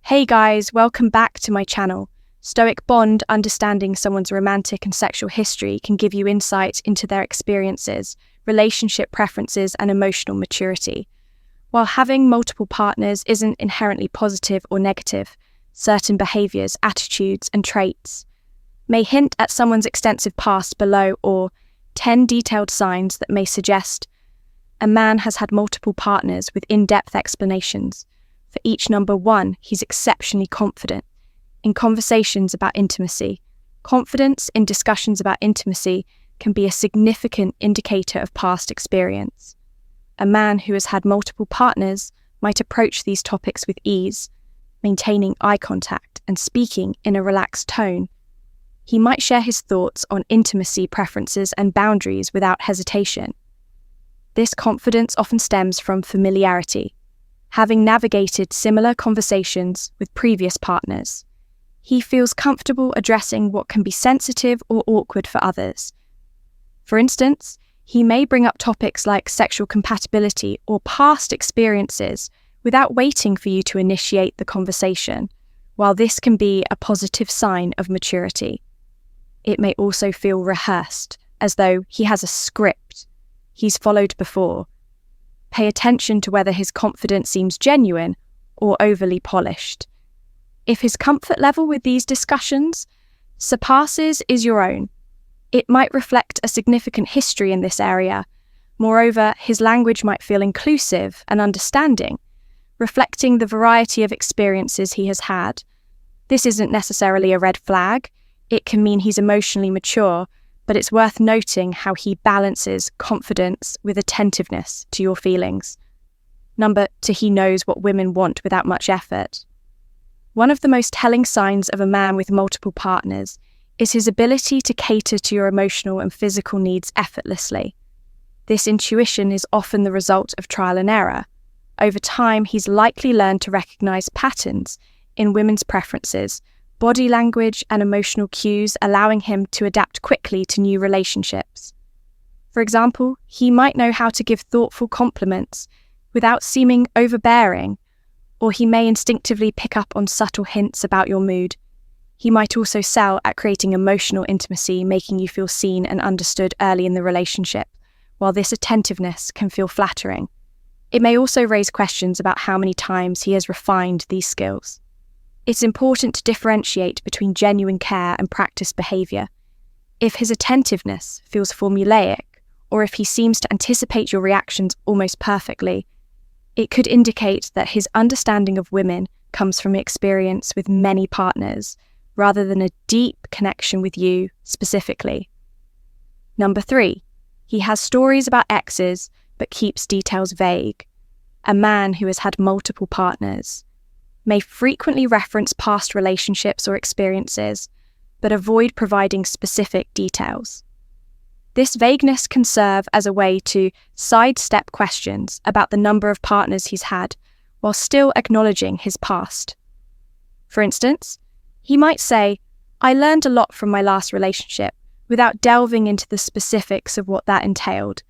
Hey guys, welcome back to my channel. Stoic Bond, understanding someone's romantic and sexual history can give you insight into their experiences, relationship preferences, and emotional maturity. While having multiple partners isn't inherently positive or negative, certain behaviors, attitudes, and traits may hint at someone's extensive past below or 10 detailed signs that may suggest a man has had multiple partners with in-depth explanations. For each number 1, he's exceptionally confident in conversations about intimacy. Confidence in discussions about intimacy can be a significant indicator of past experience. A man who has had multiple partners might approach these topics with ease, maintaining eye contact and speaking in a relaxed tone. He might share his thoughts on intimacy preferences and boundaries without hesitation. This confidence often stems from familiarity. Having navigated similar conversations with previous partners, he feels comfortable addressing what can be sensitive or awkward for others. For instance, he may bring up topics like sexual compatibility or past experiences without waiting for you to initiate the conversation. While this can be a positive sign of maturity, it may also feel rehearsed, as though he has a script he's followed before. Pay attention to whether his confidence seems genuine or overly polished. If his comfort level with these discussions surpasses your own, it might reflect a significant history in this area. Moreover, his language might feel inclusive and understanding, reflecting the variety of experiences he has had. This isn't necessarily a red flag. It can mean he's emotionally mature, but it's worth noting how he balances confidence with attentiveness to your feelings. Number 2, he knows what women want without much effort. One of the most telling signs of a man with multiple partners is his ability to cater to your emotional and physical needs effortlessly. This intuition is often the result of trial and error. Over time, he's likely learned to recognize patterns in women's preferences, body language, and emotional cues, allowing him to adapt quickly to new relationships. For example, he might know how to give thoughtful compliments without seeming overbearing, or he may instinctively pick up on subtle hints about your mood. He might also excel at creating emotional intimacy, making you feel seen and understood early in the relationship. While this attentiveness can feel flattering, it may also raise questions about how many times he has refined these skills. It's important to differentiate between genuine care and practiced behavior. If his attentiveness feels formulaic, or if he seems to anticipate your reactions almost perfectly, it could indicate that his understanding of women comes from experience with many partners, rather than a deep connection with you specifically. Number 3, he has stories about exes, but keeps details vague. A man who has had multiple partners may frequently reference past relationships or experiences, but avoid providing specific details. This vagueness can serve as a way to sidestep questions about the number of partners he's had, while still acknowledging his past. For instance, he might say, "I learned a lot from my last relationship," without delving into the specifics of what that entailed.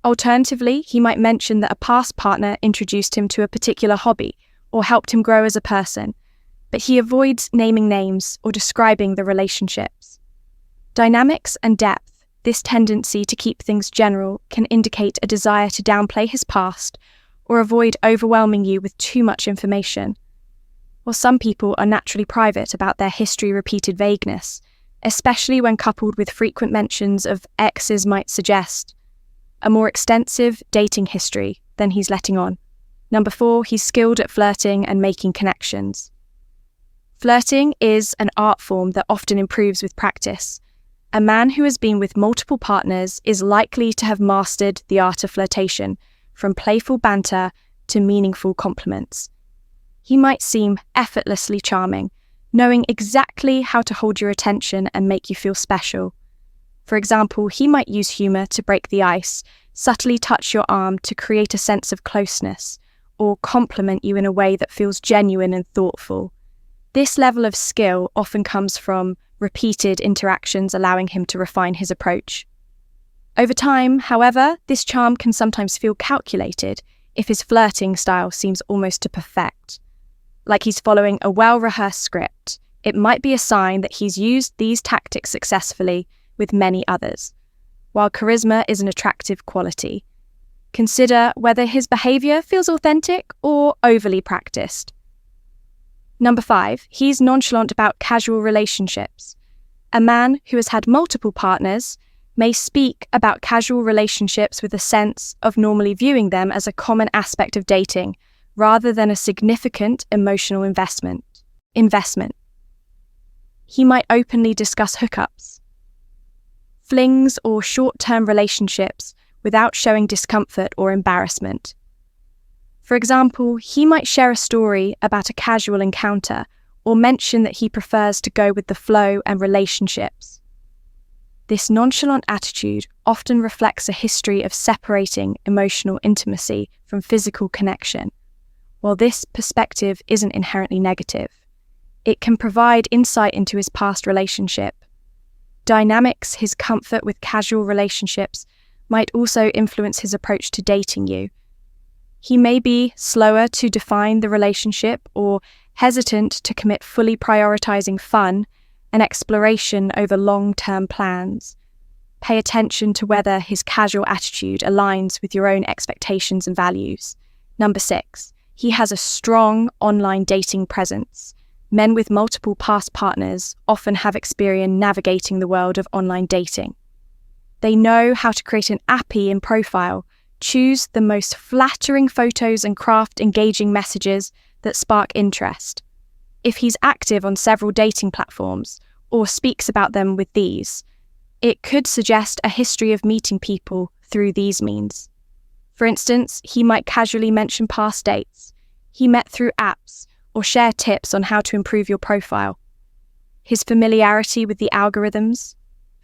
Alternatively, he might mention that a past partner introduced him to a particular hobby or helped him grow as a person, but he avoids naming names or describing the relationships. Dynamics and depth, this tendency to keep things general, can indicate a desire to downplay his past or avoid overwhelming you with too much information. While some people are naturally private about their history-repeated vagueness, especially when coupled with frequent mentions of exes, might suggest a more extensive dating history than he's letting on. Number 4, he's skilled at flirting and making connections. Flirting is an art form that often improves with practice. A man who has been with multiple partners is likely to have mastered the art of flirtation, from playful banter to meaningful compliments. He might seem effortlessly charming, knowing exactly how to hold your attention and make you feel special. For example, he might use humor to break the ice, subtly touch your arm to create a sense of closeness, or compliment you in a way that feels genuine and thoughtful. This level of skill often comes from repeated interactions, allowing him to refine his approach. Over time, however, this charm can sometimes feel calculated if his flirting style seems almost to perfect. like he's following a well-rehearsed script, it might be a sign that he's used these tactics successfully with many others. While charisma is an attractive quality, consider whether his behavior feels authentic or overly practiced. Number 5, he's nonchalant about casual relationships. A man who has had multiple partners may speak about casual relationships with a sense of normally viewing them as a common aspect of dating, rather than a significant emotional investment. He might openly discuss hookups, flings, or short-term relationships without showing discomfort or embarrassment. For example, he might share a story about a casual encounter or mention that he prefers to go with the flow and relationships. This nonchalant attitude often reflects a history of separating emotional intimacy from physical connection. While this perspective isn't inherently negative, it can provide insight into his past relationship dynamics. His comfort with casual relationships might also influence his approach to dating you. He may be slower to define the relationship or hesitant to commit, fully prioritizing fun and exploration over long-term plans. Pay attention to whether his casual attitude aligns with your own expectations and values. Number 6, he has a strong online dating presence. Men with multiple past partners often have experience navigating the world of online dating. They know how to create an appy in profile, choose the most flattering photos, and craft engaging messages that spark interest. If he's active on several dating platforms or speaks about them with these, it could suggest a history of meeting people through these means. For instance, he might casually mention past dates he met through apps or share tips on how to improve your profile. His familiarity with the algorithms,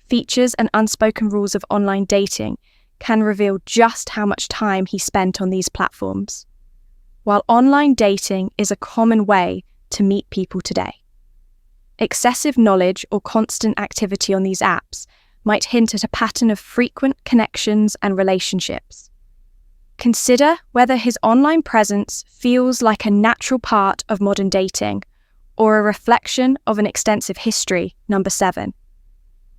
features, and unspoken rules of online dating can reveal just how much time he spent on these platforms. While online dating is a common way to meet people today, excessive knowledge or constant activity on these apps might hint at a pattern of frequent connections and relationships. Consider whether his online presence feels like a natural part of modern dating or a reflection of an extensive history. Number 7,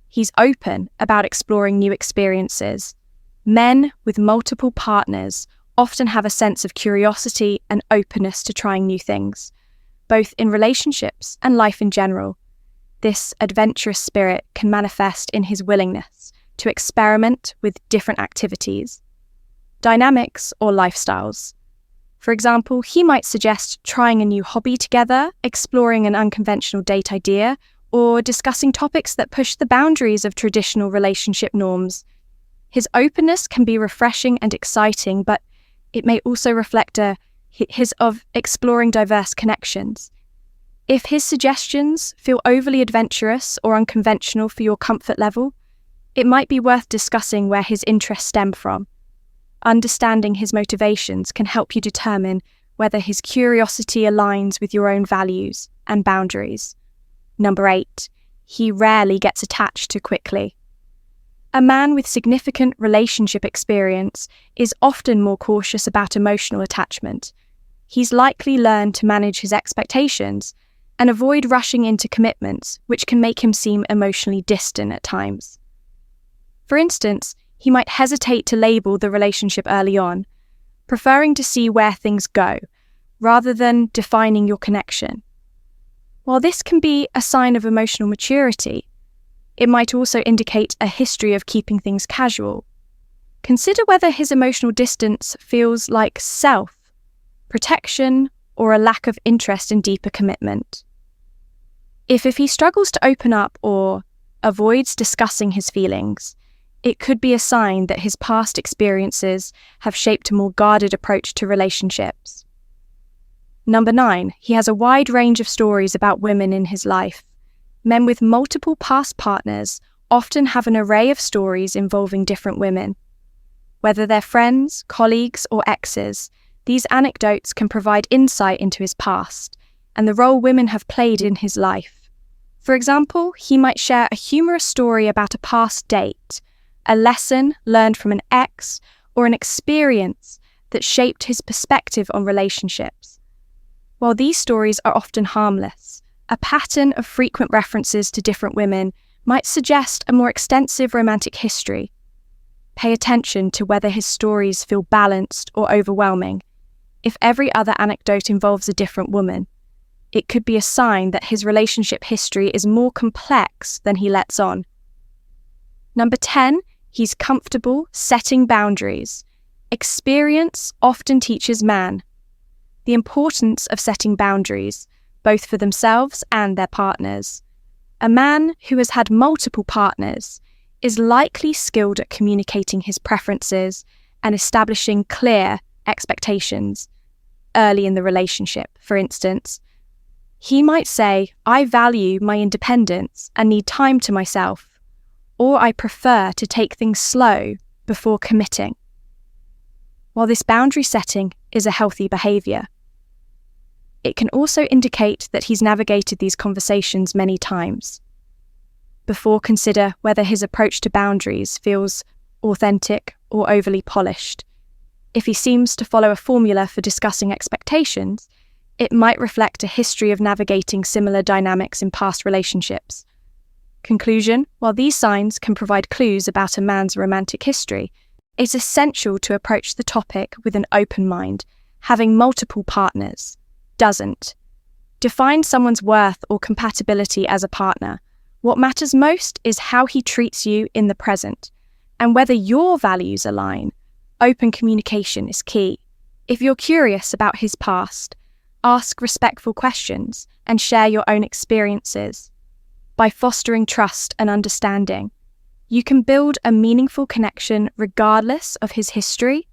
he's open about exploring new experiences. Men with multiple partners often have a sense of curiosity and openness to trying new things, both in relationships and life in general. This adventurous spirit can manifest in his willingness to experiment with different activities, dynamics, or lifestyles. For example, he might suggest trying a new hobby together, exploring an unconventional date idea, or discussing topics that push the boundaries of traditional relationship norms. His openness can be refreshing and exciting, but it may also reflect his of exploring diverse connections. If his suggestions feel overly adventurous or unconventional for your comfort level, it might be worth discussing where his interests stem from. Understanding his motivations can help you determine whether his curiosity aligns with your own values and boundaries. Number 8, he rarely gets attached too quickly. A man with significant relationship experience is often more cautious about emotional attachment. He's likely learned to manage his expectations and avoid rushing into commitments, which can make him seem emotionally distant at times. For instance, he might hesitate to label the relationship early on, preferring to see where things go, rather than defining your connection. While this can be a sign of emotional maturity, it might also indicate a history of keeping things casual. Consider whether his emotional distance feels like self-protection or a lack of interest in deeper commitment. If he struggles to open up or avoids discussing his feelings, it could be a sign that his past experiences have shaped a more guarded approach to relationships. Number 9, he has a wide range of stories about women in his life. Men with multiple past partners often have an array of stories involving different women. Whether they're friends, colleagues, or exes, these anecdotes can provide insight into his past and the role women have played in his life. For example, he might share a humorous story about a past date, a lesson learned from an ex, or an experience that shaped his perspective on relationships. While these stories are often harmless, a pattern of frequent references to different women might suggest a more extensive romantic history. Pay attention to whether his stories feel balanced or overwhelming. If every other anecdote involves a different woman, it could be a sign that his relationship history is more complex than he lets on. Number 10, he's comfortable setting boundaries. Experience often teaches man the importance of setting boundaries, both for themselves and their partners. A man who has had multiple partners is likely skilled at communicating his preferences and establishing clear expectations early in the relationship. For instance, he might say, "I value my independence and need time to myself," or "I prefer to take things slow before committing." While this boundary setting is a healthy behaviour, it can also indicate that he's navigated these conversations many times. Before, consider whether his approach to boundaries feels authentic or overly polished. If he seems to follow a formula for discussing expectations, it might reflect a history of navigating similar dynamics in past relationships. Conclusion: while these signs can provide clues about a man's romantic history, it's essential to approach the topic with an open mind. Having multiple partners doesn't define someone's worth or compatibility as a partner. What matters most is how he treats you in the present, and whether your values align. Open communication is key. If you're curious about his past, ask respectful questions and share your own experiences. By fostering trust and understanding, you can build a meaningful connection regardless of his history